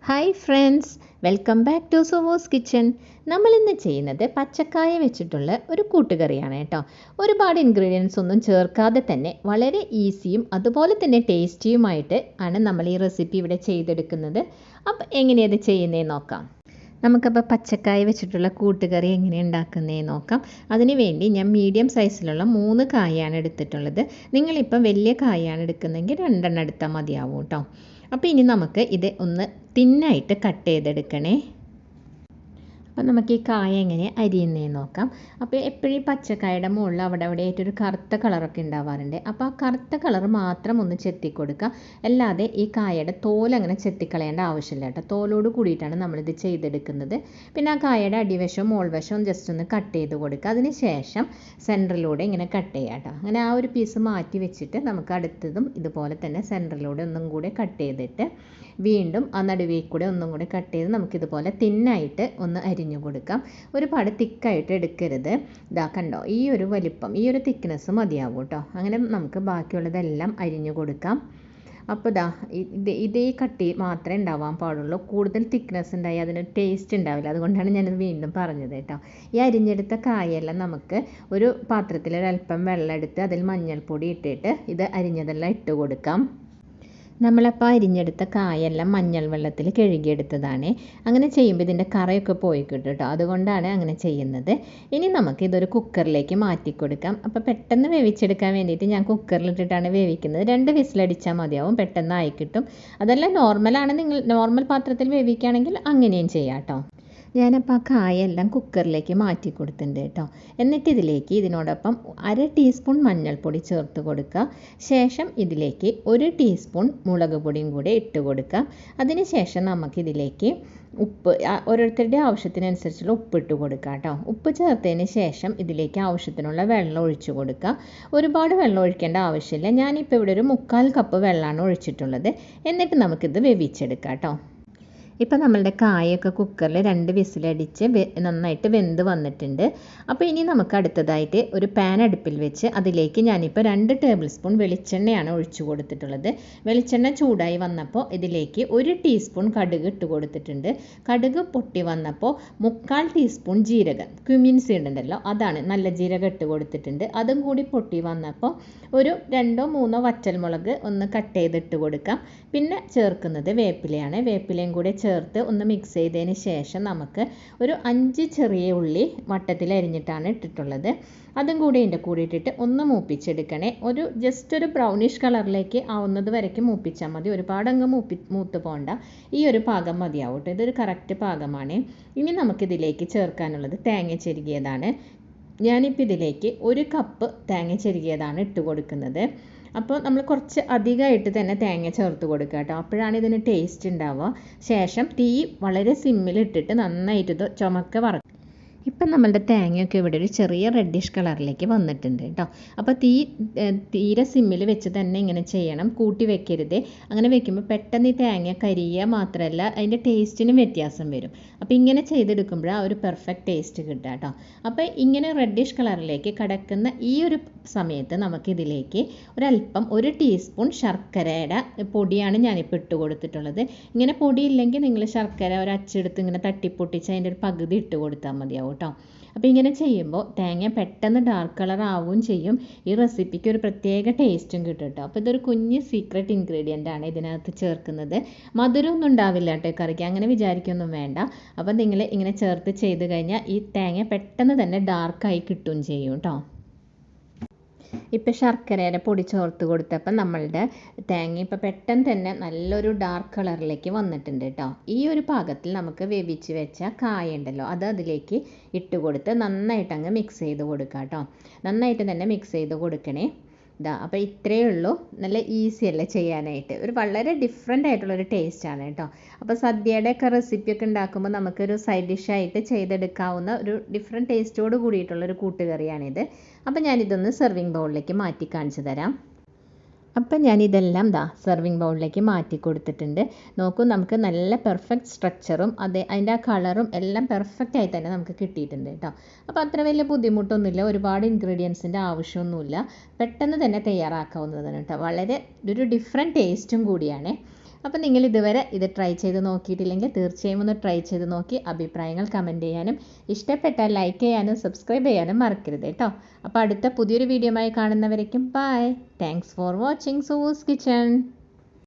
Hi friends, welcome back to Suvoo's kitchen. നമ്മളിന്ന് ചെയ്യുന്നത് പച്ചക്കായ വെച്ചിട്ടുള്ള ഒരു കൂട്ടുകറിയാണ് കേട്ടോ. ഒരുപാട് ഇൻഗ്രീഡിയൻസ് ഒന്നും ചേർക്കാതെ തന്നെ വളരെ ഈസിയും അതുപോലെ തന്നെ ടേസ്റ്റിയുമായിട്ട് ആണ് നമ്മൾ ഈ റെസിപ്പി ഇവിടെ ചെയ്തെടുക്കുന്നത്. അപ്പോൾ എങ്ങനെയത് ചെയ്യുന്നതെന്ന് നോക്കാം. നമുക്കപ്പോൾ പച്ചക്കായ വെച്ചിട്ടുള്ള കൂട്ടുകറി എങ്ങനെ ഉണ്ടാക്കുന്നതെന്ന് നോക്കാം. അതിന് വേണ്ടി ഞാൻ മീഡിയം സൈസിലുള്ള 3 കായാണ് എടുത്തിട്ടുള്ളത്. നിങ്ങളിപ്പോൾ വലിയ കായാണ് എടുക്കുന്നതെങ്കിൽ 2 എടുത്താൽ മതിയാവും കേട്ടോ. അപ്പോൾ ഇനി നമുക്ക് ഇത് ഒന്ന് തിന്നായിട്ട് കട്ട് ചെയ്തെടുക്കണേ. അപ്പോൾ നമുക്ക് ഈ കായ എങ്ങനെ അരിയുന്നതെന്ന് നോക്കാം. അപ്പോൾ എപ്പോഴും പച്ചക്കായയുടെ മുകളിൽ അവിടെ ആയിട്ടൊരു കറുത്ത കളറൊക്കെ ഉണ്ടാവാറുണ്ട്. അപ്പോൾ ആ കറുത്ത കളർ മാത്രം ഒന്ന് ചെത്തി കൊടുക്കുക. അല്ലാതെ ഈ കായയുടെ തോലങ്ങനെ ചെത്തിക്കളയേണ്ട ആവശ്യമില്ല കേട്ടോ. തോലോട് കൂടിയിട്ടാണ് നമ്മളിത് ചെയ്തെടുക്കുന്നത്. പിന്നെ ആ കായയുടെ അടിവശവും മോൾവശവും ജസ്റ്റ് ഒന്ന് കട്ട് ചെയ്ത് കൊടുക്കുക. അതിന് ശേഷം സെൻറ്ററിലൂടെ ഇങ്ങനെ കട്ട് ചെയ്യുക കേട്ടോ. അങ്ങനെ ആ ഒരു പീസ് മാറ്റി വെച്ചിട്ട് നമുക്ക് അടുത്തതും ഇതുപോലെ തന്നെ സെൻറ്ററിലൂടെ ഒന്നും കൂടെ കട്ട് ചെയ്തിട്ട് വീണ്ടും ആ നടുവിൽ കൂടെ ഒന്നും കൂടെ കട്ട് ചെയ്ത് നമുക്കിതുപോലെ തിന്നായിട്ട് ഒന്ന് അരിഞ്ഞു കൊടുക്കാം. ഒരുപാട് തിക്കായിട്ട് എടുക്കരുത്. ഇതാ കണ്ടോ, ഈ ഒരു വലിപ്പം, ഈ ഒരു തിക്നെസ് മതിയാവും കേട്ടോ. അങ്ങനെ നമുക്ക് ബാക്കിയുള്ളതെല്ലാം അരിഞ്ഞു കൊടുക്കാം. അപ്പോൾ ഇതേ കട്ടി മാത്രമേ ഉണ്ടാവാൻ പാടുള്ളൂ. കൂടുതൽ തിക്നെസ് ഉണ്ടായി അതിനൊരു ടേസ്റ്റ് ഉണ്ടാവില്ല. അതുകൊണ്ടാണ് ഞാനിത് വീണ്ടും പറഞ്ഞത് കേട്ടോ. ഈ അരിഞ്ഞെടുത്ത കായെല്ലാം നമുക്ക് ഒരു പാത്രത്തിൽ ഒരല്പം വെള്ളം എടുത്ത് അതിൽ മഞ്ഞൾപ്പൊടി ഇട്ടിട്ട് ഇത് അരിഞ്ഞതെല്ലാം ഇട്ട് കൊടുക്കാം. നമ്മളപ്പോൾ അരിഞ്ഞെടുത്ത കായെല്ലാം മഞ്ഞൾ വെള്ളത്തിൽ കഴുകിയെടുത്തതാണ്. അങ്ങനെ ചെയ്യുമ്പോൾ ഇതിൻ്റെ കറയൊക്കെ പോയി കിട്ടും കേട്ടോ. അതുകൊണ്ടാണ് അങ്ങനെ ചെയ്യുന്നത്. ഇനി നമുക്ക് ഇതൊരു കുക്കറിലേക്ക് മാറ്റി കൊടുക്കാം. അപ്പോൾ പെട്ടെന്ന് വേവിച്ചെടുക്കാൻ വേണ്ടിയിട്ട് ഞാൻ കുക്കറിലിട്ടിട്ടാണ് വേവിക്കുന്നത്. 2 വിസിലടിച്ചാൽ മതിയാവും, പെട്ടെന്ന് ആയി കിട്ടും. അതെല്ലാം നോർമലാണ്. നിങ്ങൾ നോർമൽ പാത്രത്തിൽ വേവിക്കുകയാണെങ്കിൽ അങ്ങനെയും ചെയ്യാം കേട്ടോ. ഞാനപ്പോൾ ആ കായെല്ലാം കുക്കറിലേക്ക് മാറ്റി കൊടുത്തിട്ടുണ്ട് കേട്ടോ. എന്നിട്ട് ഇതിനോടൊപ്പം 1/2 ടീസ്പൂൺ മഞ്ഞൾപ്പൊടി ചേർത്ത് കൊടുക്കുക. ശേഷം ഇതിലേക്ക് 1 ടീസ്പൂൺ മുളക് പൊടിയും കൂടെ ഇട്ട് കൊടുക്കുക. അതിനുശേഷം നമുക്കിതിലേക്ക് ഉപ്പ്, ഓരോരുത്തരുടെ ആവശ്യത്തിനനുസരിച്ചുള്ള ഉപ്പ് ഇട്ട് കൊടുക്കുക കേട്ടോ. ഉപ്പ് ചേർത്തതിന് ശേഷം ഇതിലേക്ക് ആവശ്യത്തിനുള്ള വെള്ളം ഒഴിച്ചു കൊടുക്കുക. ഒരുപാട് വെള്ളം ഒഴിക്കേണ്ട ആവശ്യമില്ല. ഞാനിപ്പോൾ ഇവിടെ ഒരു 3/4 കപ്പ് വെള്ളമാണ് ഒഴിച്ചിട്ടുള്ളത്. എന്നിട്ട് നമുക്കിത് വേവിച്ചെടുക്കാം കേട്ടോ. ഇപ്പോൾ നമ്മളുടെ കായൊക്കെ കുക്കറിൽ 2 വിസിലടിച്ച് നന്നായിട്ട് വെന്ത് വന്നിട്ടുണ്ട്. അപ്പോൾ ഇനി നമുക്ക് അടുത്തതായിട്ട് ഒരു പാൻ അടുപ്പിൽ വെച്ച് അതിലേക്ക് ഞാനിപ്പോൾ 2 ടേബിൾ സ്പൂൺ വെളിച്ചെണ്ണയാണ് ഒഴിച്ചു കൊടുത്തിട്ടുള്ളത്. വെളിച്ചെണ്ണ ചൂടായി വന്നപ്പോൾ ഇതിലേക്ക് 1 ടീസ്പൂൺ കടുക് ഇട്ട് കൊടുത്തിട്ടുണ്ട്. കടുക് പൊട്ടി വന്നപ്പോൾ 3/4 ടീസ്പൂൺ ജീരകം, ക്യുമിൻ സീഡ് ഉണ്ടല്ലോ, അതാണ്, നല്ല ജീരകം ഇട്ട് കൊടുത്തിട്ടുണ്ട്. അതും കൂടി പൊട്ടി വന്നപ്പോൾ ഒരു 2-3 വറ്റൽമുളക് ഒന്ന് കട്ട് ചെയ്തിട്ട് കൊടുക്കാം. പിന്നെ ചേർക്കുന്നത് വേപ്പിലയാണ്. വേപ്പിലയും കൂടെ ചേർത്ത് ഒന്ന് മിക്സ് ചെയ്തതിന് ശേഷം നമുക്ക് ഒരു 5 ചെറിയ ഉള്ളി വട്ടത്തിൽ അരിഞ്ഞിട്ടാണ് ഇട്ടിട്ടുള്ളത്. അതും കൂടി ഇതിൻ്റെ കൂടി ഇട്ടിട്ട് ഒന്ന് മൂപ്പിച്ചെടുക്കണേ. ജസ്റ്റ് ഒരു ബ്രൗണിഷ് കളറിലേക്ക് ആവുന്നത് വരയ്ക്ക് മൂപ്പിച്ചാൽ മതി. ഒരുപാടങ്ങ് മൂത്ത് പോകണ്ട. ഈ ഒരു പാകം മതിയാവും കേട്ടോ. ഇതൊരു കറക്റ്റ് പാകമാണ്. ഇനി നമുക്കിതിലേക്ക് ചേർക്കാനുള്ളത് തേങ്ങ ചെരുകിയതാണ്. ഞാനിപ്പോൾ ഇതിലേക്ക് 1 കപ്പ് തേങ്ങ ചെരുകിയതാണ് ഇട്ട് കൊടുക്കുന്നത്. അപ്പോൾ നമ്മൾ കുറച്ച് അധികമായിട്ട് തന്നെ തേങ്ങ ചേർത്ത് കൊടുക്കുക കേട്ടോ. അപ്പോഴാണ് ഇതിന് ടേസ്റ്റ് ഉണ്ടാവുക. ശേഷം തീ വളരെ സിമ്മിലിട്ടിട്ട് നന്നായിട്ട് ഇത് ചുമക്ക വറക്കുക. ഇപ്പം നമ്മളുടെ തേങ്ങയൊക്കെ ഇവിടെ ഒരു ചെറിയ റെഡിഷ് കളറിലേക്ക് വന്നിട്ടുണ്ട് കേട്ടോ. അപ്പോൾ തീരെ സിമ്മിൽ വെച്ച് തന്നെ ഇങ്ങനെ ചെയ്യണം, കൂട്ടി വെക്കരുത്. അങ്ങനെ വെക്കുമ്പോൾ പെട്ടെന്ന് ഈ തേങ്ങ കരിയുക മാത്രമല്ല അതിൻ്റെ ടേസ്റ്റിനും വ്യത്യാസം വരും. അപ്പോൾ ഇങ്ങനെ ചെയ്തെടുക്കുമ്പോൾ ആ ഒരു പെർഫെക്റ്റ് ടേസ്റ്റ് കിട്ടുക കേട്ടോ. അപ്പോൾ ഇങ്ങനെ റെഡിഷ് കളറിലേക്ക് കടക്കുന്ന ഈ ഒരു സമയത്ത് നമുക്കിതിലേക്ക് ഒരല്പം 1 ടീസ്പൂൺ ശർക്കരയുടെ പൊടിയാണ് ഞാനിപ്പോൾ ഇട്ട് കൊടുത്തിട്ടുള്ളത്. ഇങ്ങനെ പൊടിയില്ലെങ്കിൽ നിങ്ങൾ ശർക്കര ഒരു അച്ചെടുത്ത് ഇങ്ങനെ തട്ടിപ്പൊട്ടിച്ച് അതിൻ്റെ ഒരു പകുതി ഇട്ട് കൊടുത്താൽ മതിയാവും കേട്ടോ. അപ്പോൾ ഇങ്ങനെ ചെയ്യുമ്പോൾ തേങ്ങ പെട്ടെന്ന് ഡാർക്ക് കളർ ആവുകയും ചെയ്യും. ഈ റെസിപ്പിക്ക് ഒരു പ്രത്യേക ടേസ്റ്റും കിട്ടും കേട്ടോ. അപ്പോൾ ഇതൊരു കുഞ്ഞ് സീക്രട്ട് ഇൻഗ്രീഡിയൻ്റ് ആണ് ഇതിനകത്ത് ചേർക്കുന്നത്. മധുരമൊന്നും ഉണ്ടാവില്ല കേട്ടോ കറിക്ക്, അങ്ങനെ വിചാരിക്കൊന്നും വേണ്ട. അപ്പോൾ നിങ്ങൾ ഇങ്ങനെ ചേർത്ത് ചെയ്ത് കഴിഞ്ഞാൽ ഈ തേങ്ങ പെട്ടെന്ന് തന്നെ ഡാർക്കായി കിട്ടുകയും ചെയ്യും കേട്ടോ. ഇപ്പോൾ ശർക്കരയുടെ പൊടി ചേർത്ത് കൊടുത്തപ്പോൾ നമ്മളുടെ തേങ്ങ ഇപ്പോൾ പെട്ടെന്ന് തന്നെ നല്ലൊരു ഡാർക്ക് കളറിലേക്ക് വന്നിട്ടുണ്ട് കേട്ടോ. ഈ ഒരു പാകത്തിൽ നമുക്ക് വേവിച്ച് വെച്ച കായ ഉണ്ടല്ലോ അത് അതിലേക്ക് ഇട്ട് കൊടുത്ത് നന്നായിട്ട് അങ്ങ് മിക്സ് ചെയ്ത് കൊടുക്കുക കേട്ടോ. നന്നായിട്ട് തന്നെ മിക്സ് ചെയ്ത് കൊടുക്കണേ. അപ്പോൾ ഇത്രയേ ഉള്ളൂ. നല്ല ഈസി അല്ലേ ചെയ്യാനായിട്ട്. വളരെ ഡിഫറെൻ്റ് ആയിട്ടുള്ളൊരു ടേസ്റ്റാണ് കേട്ടോ. അപ്പോൾ സദ്യയുടെയൊക്കെ റെസിപ്പിയൊക്കെ ഉണ്ടാക്കുമ്പോൾ നമുക്കൊരു സൈഡ് ഡിഷായിട്ട് ചെയ്തെടുക്കാവുന്ന ഒരു ഡിഫറെൻറ്റ് ടേസ്റ്റോട് കൂടിയിട്ടുള്ളൊരു കൂട്ടുകറിയാണിത്. അപ്പോൾ ഞാനിതൊന്ന് സെർവിങ് ബൗളിലേക്ക് മാറ്റി കാണിച്ചു തരാം. അപ്പം ഞാനിതെല്ലാം സെർവിങ് ബൗളിലേക്ക് മാറ്റി കൊടുത്തിട്ടുണ്ട്. നോക്കൂ, നമുക്ക് നല്ല പെർഫെക്റ്റ് സ്ട്രക്ചറും അതിൻ്റെ ആ കളറും എല്ലാം പെർഫെക്റ്റ് ആയി തന്നെ നമുക്ക് കിട്ടിയിട്ടുണ്ട് കേട്ടോ. അപ്പോൾ അത്ര വലിയ ബുദ്ധിമുട്ടൊന്നുമില്ല, ഒരുപാട് ഇൻഗ്രീഡിയൻസിൻ്റെ ആവശ്യമൊന്നുമില്ല, പെട്ടെന്ന് തന്നെ തയ്യാറാക്കാവുന്നതാണ് കേട്ടോ. വളരെ ഒരു ഡിഫറെൻറ്റ് ടേസ്റ്റും കൂടിയാണ്. അപ്പോൾ നിങ്ങൾ ഇതുവരെ ഇത് ട്രൈ ചെയ്ത് നോക്കിയിട്ടില്ലെങ്കിൽ തീർച്ചയായും ഒന്ന് ട്രൈ ചെയ്ത് നോക്കി അഭിപ്രായങ്ങൾ കമൻറ്റ് ചെയ്യാനും ഇഷ്ടപ്പെട്ടാൽ ലൈക്ക് ചെയ്യാനും സബ്സ്ക്രൈബ് ചെയ്യാനും മറക്കരുത് കേട്ടോ. അപ്പോൾ അടുത്ത പുതിയൊരു വീഡിയോയുമായി കാണുന്നവരേക്കും bye. Thanks for watching Suvoo's kitchen.